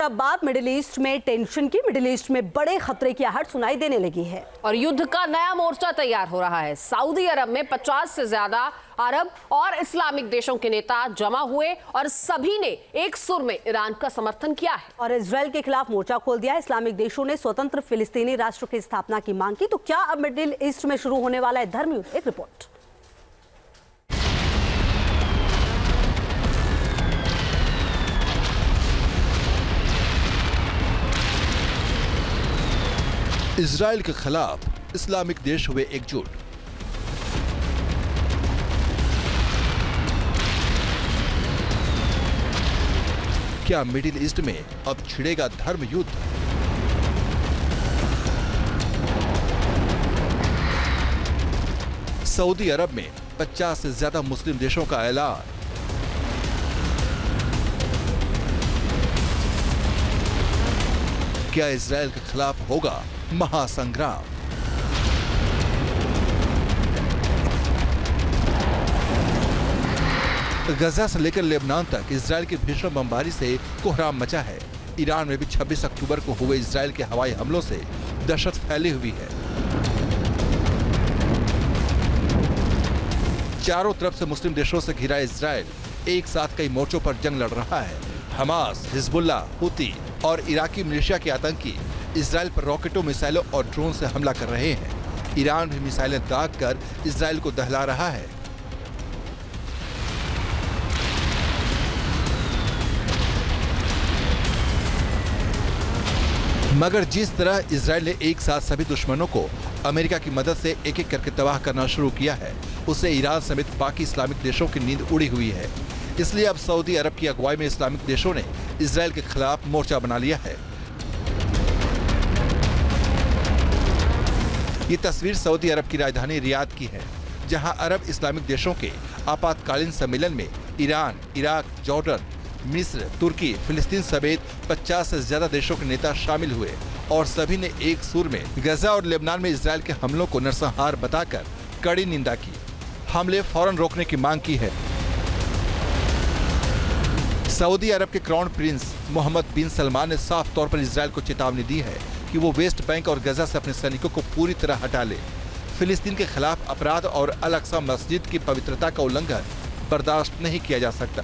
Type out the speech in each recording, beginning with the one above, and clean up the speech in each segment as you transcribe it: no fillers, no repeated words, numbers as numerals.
अब बात middle east में टेंशन की। मिडिल ईस्ट में बड़े खतरे की आहट सुनाई देने लगी है और युद्ध का नया मोर्चा तैयार हो रहा है। सऊदी अरब में 50 से ज्यादा अरब और इस्लामिक देशों के नेता जमा हुए और सभी ने एक सुर में ईरान का समर्थन किया है और इजराइल के खिलाफ मोर्चा खोल दिया। इस्लामिक देशों ने स्वतंत्र फिलिस्तीनी राष्ट्र की स्थापना की मांग की। तो क्या अब मिडिल ईस्ट में शुरू होने वाला है धर्म युद्ध? एक रिपोर्ट। इजराइल के खिलाफ इस्लामिक देश हुए एकजुट। क्या मिडिल ईस्ट में अब छिड़ेगा धर्म युद्ध? सऊदी अरब में 50 से ज्यादा मुस्लिम देशों का ऐलान। क्या इजराइल के खिलाफ होगा महासंग्राम? गजा से लेकर लेबनान तक इजराइल की भीषण बमबारी से कोहराम मचा है। ईरान में भी 26 अक्टूबर को हुए इजराइल के हवाई हमलों से दहशत फैली हुई है। चारों तरफ से मुस्लिम देशों से घिरा इजराइल एक साथ कई मोर्चों पर जंग लड़ रहा है। हमास, हिजबुल्लाह, हुती और इराकी मिलिशिया के आतंकी इजराइल पर रॉकेटों, मिसाइलों और ड्रोन से हमला कर रहे हैं। ईरान भी मिसाइलें दाग कर इजराइल को दहला रहा है। मगर जिस तरह इजराइल ने एक साथ सभी दुश्मनों को अमेरिका की मदद से एक एक करके तबाह करना शुरू किया है, उससे ईरान समेत बाकी इस्लामिक देशों की नींद उड़ी हुई है। इसलिए अब सऊदी अरब की अगुवाई में इस्लामिक देशों ने इजराइल के खिलाफ मोर्चा बना लिया है। ये तस्वीर सऊदी अरब की राजधानी रियाद की है, जहां अरब इस्लामिक देशों के आपातकालीन सम्मेलन में ईरान, इराक, जॉर्डन, मिस्र, तुर्की, फिलिस्तीन समेत 50 से ज्यादा देशों के नेता शामिल हुए और सभी ने एक सुर में गजा और लेबनान में इजराइल के हमलों को नरसंहार बताकर कड़ी निंदा की। हमले फौरन रोकने की मांग की है। सऊदी अरब के क्राउन प्रिंस मोहम्मद बिन सलमान ने साफ तौर पर इजराइल को चेतावनी दी है कि वो वेस्ट बैंक और गजा से अपने सैनिकों को पूरी तरह हटा ले। फिलिस्तीन के खिलाफ अपराध और अल अक्सा मस्जिद की पवित्रता का उल्लंघन बर्दाश्त नहीं किया जा सकता।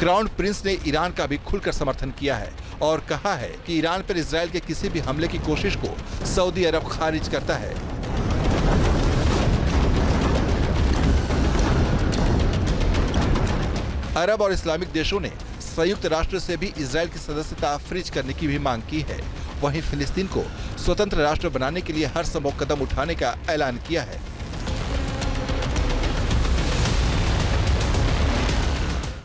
क्राउन प्रिंस ने ईरान का भी खुलकर समर्थन किया है और कहा है कि ईरान पर इजराइल के किसी भी हमले की कोशिश को सऊदी अरब खारिज करता है। अरब और इस्लामिक देशों ने संयुक्त राष्ट्र से भी इजराइल की सदस्यता फ्रीज करने की भी मांग की है। वहीं फिलिस्तीन को स्वतंत्र राष्ट्र बनाने के लिए हर संभव कदम उठाने का ऐलान किया है।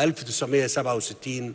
1967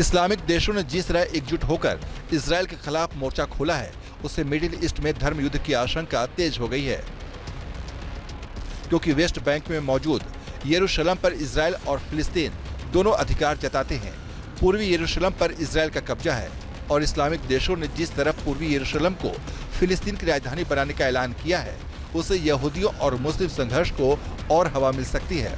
इस्लामिक देशों ने जिस तरह एकजुट होकर इजराइल के खिलाफ मोर्चा खोला है, उससे मिडिल ईस्ट में धर्म युद्ध की आशंका तेज हो गई है, क्योंकि वेस्ट बैंक में मौजूद यरूशलेम पर इजराइल और फिलिस्तीन दोनों अधिकार जताते हैं। पूर्वी यरूशलेम पर इजराइल का कब्जा है और इस्लामिक देशों ने जिस तरफ पूर्वी यरूशलेम को फिलिस्तीन की राजधानी बनाने का ऐलान किया है, उससे यहूदियों और मुस्लिम संघर्ष को और हवा मिल सकती है।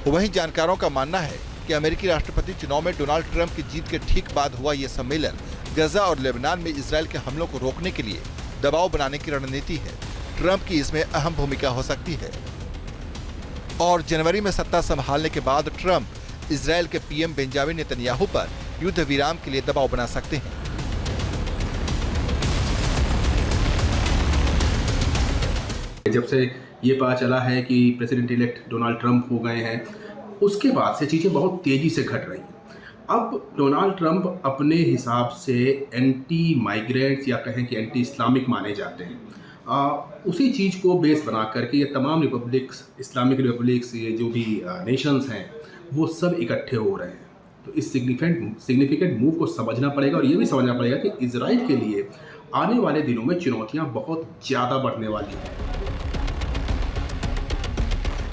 वहीं जानकारों का मानना है कि अमेरिकी राष्ट्रपति चुनाव में डोनाल्ड ट्रंप की जीत के ठीक बाद हुआ यह सम्मेलन गजा और लेबनान में इजराइल के हमलों को रोकने के लिए दबाव बनाने की रणनीति है। ट्रंप की इसमें अहम भूमिका हो सकती है और जनवरी में सत्ता संभालने के बाद ट्रंप इजराइल के पीएम बेंजामिन नेतन्याहू पर युद्ध विराम के लिए दबाव बना सकते हैं। जब से ये पता चला है कि प्रेसिडेंट इलेक्ट डोनाल्ड ट्रंप हो गए हैं, उसके बाद से चीज़ें बहुत तेज़ी से घट रही हैं। अब डोनाल्ड ट्रंप अपने हिसाब से एंटी माइग्रेंट्स या कहें कि एंटी इस्लामिक माने जाते हैं। उसी चीज़ को बेस बना करके ये तमाम रिपब्लिक्स, इस्लामिक रिपब्लिक्स, ये जो भी नेशंस हैं वो सब इकट्ठे हो रहे हैं। तो इस सिग्निफिकेंट मूव को समझना पड़ेगा और ये भी समझना पड़ेगा कि इजराइल के लिए आने वाले दिनों में चुनौतियां बहुत ज़्यादा बढ़ने वाली हैं।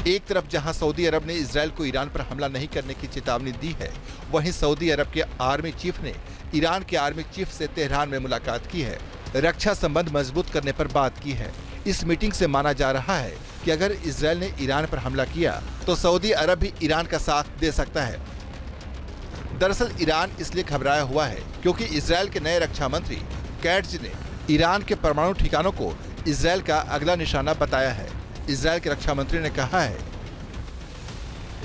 एक तरफ जहां सऊदी अरब ने इजराइल को ईरान पर हमला नहीं करने की चेतावनी दी है, वहीं सऊदी अरब के आर्मी चीफ ने ईरान के आर्मी चीफ से तेहरान में मुलाकात की है, रक्षा संबंध मजबूत करने पर बात की है। इस मीटिंग से माना जा रहा है कि अगर इजराइल ने ईरान पर हमला किया तो सऊदी अरब भी ईरान का साथ दे सकता है। दरअसल ईरान इसलिए घबराया हुआ है क्योंकि इजराइल के नए रक्षा मंत्री कैट्ज ने ईरान के परमाणु ठिकानों को इजराइल का अगला निशाना बताया है। इजराइल के रक्षा मंत्री ने कहा है,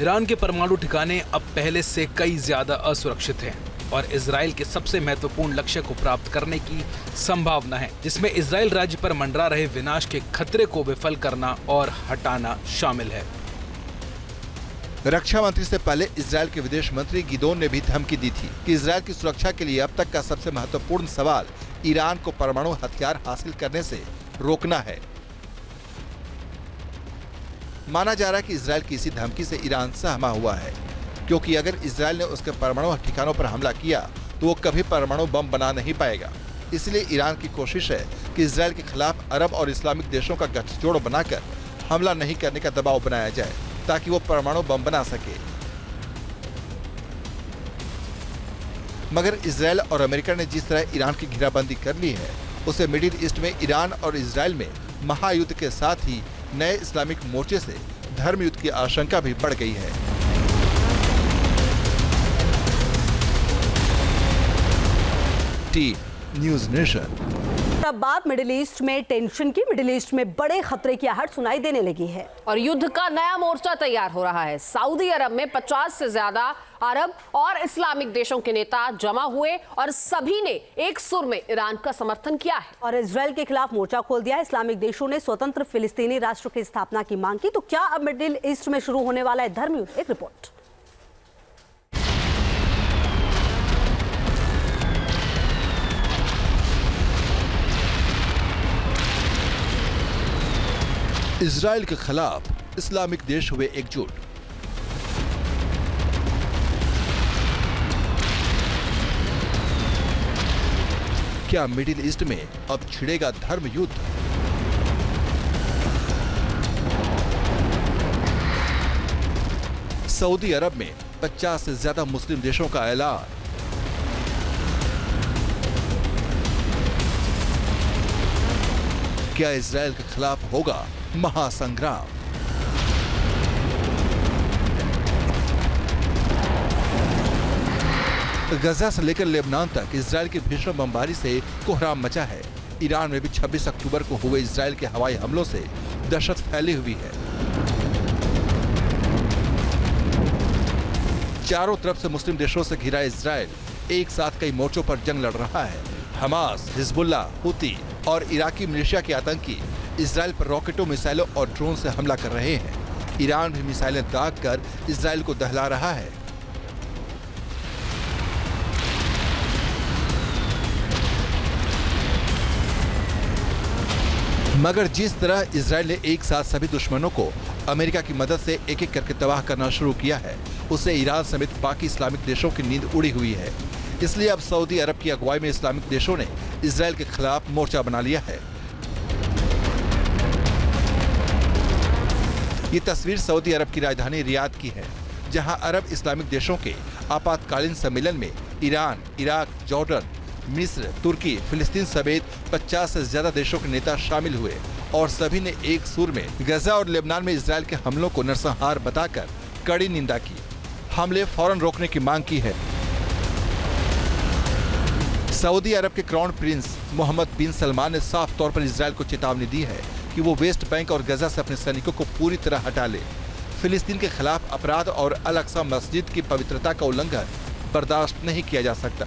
ईरान के परमाणु ठिकाने अब पहले से कई ज्यादा असुरक्षित हैं और इजराइल के सबसे महत्वपूर्ण लक्ष्य को प्राप्त करने की संभावना है, जिसमें इजराइल राज्य पर मंडरा रहे विनाश के खतरे को विफल करना और हटाना शामिल है। रक्षा मंत्री से पहले इजराइल के विदेश मंत्री गिदोन ने भी धमकी दी थी कि इजराइल की सुरक्षा के लिए अब तक का सबसे महत्वपूर्ण सवाल ईरान को परमाणु हथियार हासिल करने से रोकना है। माना जा रहा है कि इजराइल की इसी धमकी से ईरान सहमा हुआ है, क्योंकि अगर इजराइल ने उसके परमाणु ठिकानों पर हमला किया तो वो कभी परमाणु बम बना नहीं पाएगा। इसलिए ईरान की कोशिश है कि इजराइल के खिलाफ अरब और इस्लामिक देशों का गठजोड़ बनाकर हमला नहीं करने का दबाव बनाया जाए ताकि वो परमाणु बम बना सके। मगर इजराइल और अमेरिका ने जिस तरह ईरान की घेराबंदी कर ली है, उसे मिडिल ईस्ट में ईरान और इजराइल में महायुद्ध के साथ ही नए इस्लामिक मोर्चे से धर्म युद्ध की आशंका भी बढ़ गई है। T news nation. अब बात मिडिल ईस्ट में टेंशन की। मिडिल ईस्ट में बड़े खतरे की आहट सुनाई देने लगी है और युद्ध का नया मोर्चा तैयार हो रहा है। सऊदी अरब में 50 से ज्यादा अरब और इस्लामिक देशों के नेता जमा हुए और सभी ने एक सुर में ईरान का समर्थन किया है और इजराइल के खिलाफ मोर्चा खोल दिया है। इस्लामिक देशों ने स्वतंत्र फिलिस्तीनी राष्ट्र की स्थापना की मांग की। तो क्या अब मिडिल ईस्ट में शुरू होने वाला है धर्म युद्ध? एक रिपोर्ट। इजराइल के खिलाफ इस्लामिक देश हुए एकजुट। क्या मिडिल ईस्ट में अब छिड़ेगा धर्म युद्ध? सऊदी अरब में 50 से ज्यादा मुस्लिम देशों का ऐलान। क्या इजराइल के खिलाफ होगा महासंग्राम? गजा से लेकर लेबनान तक इजराइल की भीषण बमबारी से कोहराम मचा है। ईरान में भी 26 अक्टूबर को हुए इजराइल के हवाई हमलों से दहशत फैली हुई है। चारों तरफ से मुस्लिम देशों से घिरा इजराइल एक साथ कई मोर्चों पर जंग लड़ रहा है। हमास, हिजबुल्लाह, हुती और इराकी मिलिशिया के आतंकी इजराइल पर रॉकेटों, मिसाइलों और ड्रोन से हमला कर रहे हैं। ईरान भी मिसाइलें दाग कर इजराइल को दहला रहा है। मगर जिस तरह इजराइल ने एक साथ सभी दुश्मनों को अमेरिका की मदद से एक एक करके तबाह करना शुरू किया है, उससे ईरान समेत बाकी इस्लामिक देशों की नींद उड़ी हुई है। इसलिए अब सऊदी अरब की अगुवाई में इस्लामिक देशों ने इजराइल के खिलाफ मोर्चा बना लिया है। ये तस्वीर सऊदी अरब की राजधानी रियाद की है, जहां अरब इस्लामिक देशों के आपातकालीन सम्मेलन में ईरान, इराक, जॉर्डन, मिस्र, तुर्की, फिलिस्तीन समेत 50 से ज्यादा देशों के नेता शामिल हुए और सभी ने एक सुर में गजा और लेबनान में इजराइल के हमलों को नरसंहार बताकर कड़ी निंदा की, हमले फौरन रोकने की मांग की है। सऊदी अरब के क्राउन प्रिंस मोहम्मद बिन सलमान ने साफ तौर पर इजराइल को चेतावनी दी है कि वो वेस्ट बैंक और गजा से अपने सैनिकों को पूरी तरह हटा ले। फिलिस्तीन के खिलाफ अपराध और अल अक्सा मस्जिद की पवित्रता का उल्लंघन बर्दाश्त नहीं किया जा सकता।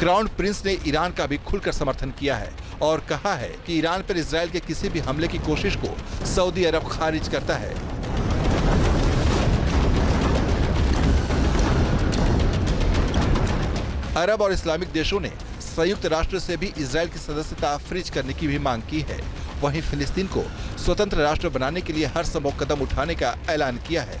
क्राउन प्रिंस ने ईरान का भी खुलकर समर्थन किया है और कहा है कि ईरान पर इजरायल के किसी भी हमले की कोशिश को सऊदी अरब खारिज करता है। अरब और इस्लामिक देशों ने संयुक्त राष्ट्र से भी इजरायल की सदस्यता फ्रीज करने की भी मांग की है। वहीं फिलिस्तीन को स्वतंत्र राष्ट्र बनाने के लिए हर संभव कदम उठाने का ऐलान किया है।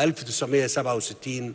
1967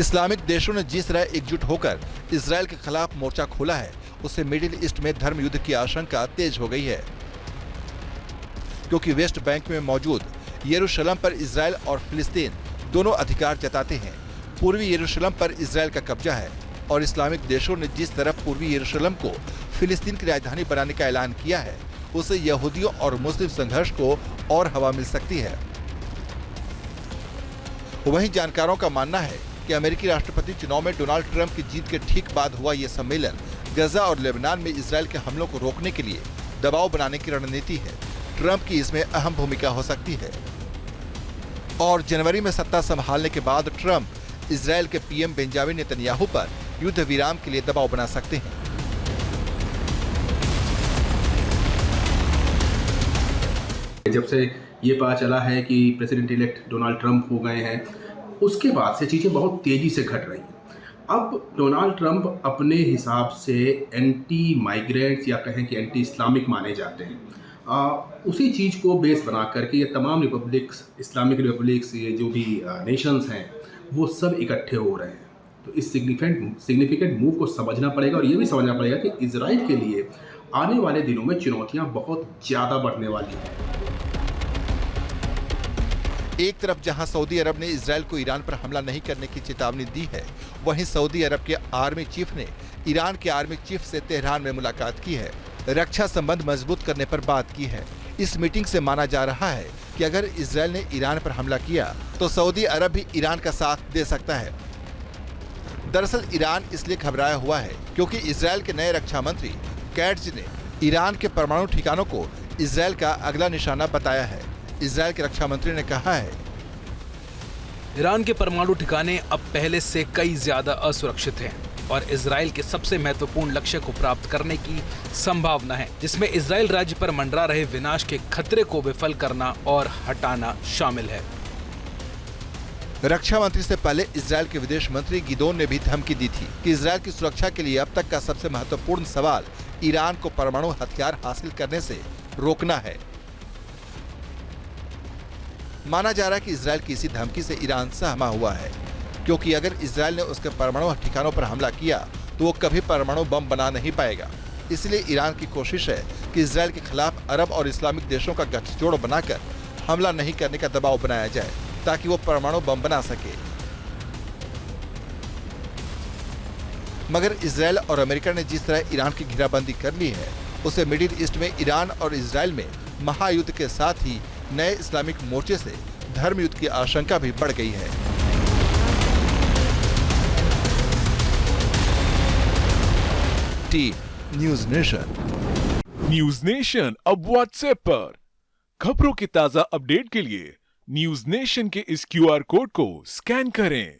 इस्लामिक देशों ने जिस तरह एकजुट होकर इजरायल के खिलाफ मोर्चा खोला है, उससे मिडिल ईस्ट में धर्म युद्ध की आशंका तेज हो गई है, क्योंकि वेस्ट बैंक में मौजूद यरूशलेम पर इजरायल और फिलिस्तीन दोनों अधिकार जताते हैं। पूर्वी यरूशलेम पर इजरायल का कब्जा है और इस्लामिक देशों ने जिस तरह पूर्वी यरूशलेम को फिलिस्तीन की राजधानी बनाने का ऐलान किया है, उससे यहूदियों और मुस्लिम संघर्ष को और हवा मिल सकती है। वहीं जानकारों का मानना है कि अमेरिकी राष्ट्रपति चुनाव में डोनाल्ड ट्रंप की जीत के ठीक बाद हुआ ये सम्मेलन गजा और लेबनान में इजरायल के हमलों को रोकने के लिए दबाव बनाने की रणनीति है। ट्रंप की इसमें अहम भूमिका हो सकती है और जनवरी में सत्ता संभालने के बाद ट्रंप इजरायल के पीएम बेंजामिन नेतन्याहू पर युद्ध विराम के लिए दबाव बना सकते हैं। जब से ये पता चला है कि प्रेसिडेंट इलेक्ट डोनाल्ड ट्रंप हो गए हैं, उसके बाद से चीज़ें बहुत तेज़ी से घट रही हैं। अब डोनाल्ड ट्रंप अपने हिसाब से एंटी माइग्रेंट्स या कहें कि एंटी इस्लामिक माने जाते हैं। उसी चीज़ को बेस बना करके ये तमाम रिपब्लिक्स, इस्लामिक रिपब्लिक्स, ये जो भी नेशंस हैं, वो सब इकट्ठे हो रहे हैं। तो इस सिग्निफिकेंट मूव को समझना पड़ेगा और ये भी समझना पड़ेगा कि इजराइल के लिए आने वाले दिनों में चुनौतियां बहुत ज़्यादा बढ़ने वाली हैं। एक तरफ जहां सऊदी अरब ने इजरायल को ईरान पर हमला नहीं करने की चेतावनी दी है, वहीं सऊदी अरब के आर्मी चीफ ने ईरान के आर्मी चीफ से तेहरान में मुलाकात की है, रक्षा संबंध मजबूत करने पर बात की है। इस मीटिंग से माना जा रहा है कि अगर इजरायल ने ईरान पर हमला किया तो सऊदी अरब भी ईरान का साथ दे सकता है। दरअसल ईरान इसलिए घबराया हुआ है क्योंकि इजरायल के नए रक्षा मंत्री कैट्ज ने ईरान के परमाणु ठिकानों को इजरायल का अगला निशाना बताया है। इजरायल के रक्षा मंत्री ने कहा है, ईरान के परमाणु ठिकाने अब पहले से कई ज्यादा असुरक्षित हैं और इजराइल के सबसे महत्वपूर्ण लक्ष्य को प्राप्त करने की संभावना है, जिसमें इजराइल राज्य पर मंडरा रहे विनाश के खतरे को विफल करना और हटाना शामिल है। रक्षा मंत्री से पहले इजरायल के विदेश मंत्री गिदोन ने भी धमकी दी थी कि इजरायल की सुरक्षा के लिए अब तक का सबसे महत्वपूर्ण सवाल ईरान को परमाणु हथियार हासिल करने से रोकना है। माना जा रहा है कि इजरायल की इसी धमकी से ईरान सहमा हुआ है, क्योंकि अगर इजरायल ने उसके परमाणु ठिकानों पर हमला किया तो वो कभी परमाणु बम बना नहीं पाएगा। इसलिए ईरान की कोशिश है कि इजरायल के खिलाफ अरब और इस्लामिक देशों का गठजोड़ बनाकर हमला नहीं करने का दबाव बनाया जाए ताकि वो परमाणु बम बना सके। मगर इजरायल और अमेरिका ने जिस तरह ईरान की घेराबंदी कर ली है, उससे मिडिल ईस्ट में ईरान और इजरायल में महायुद्ध के साथ ही नए इस्लामिक मोर्चे से धर्म युद्ध की आशंका भी बढ़ गई है। Team news nation. News nation अब व्हाट्सएप पर खबरों की ताजा अपडेट के लिए न्यूज़ नेशन के इस QR कोड को स्कैन करें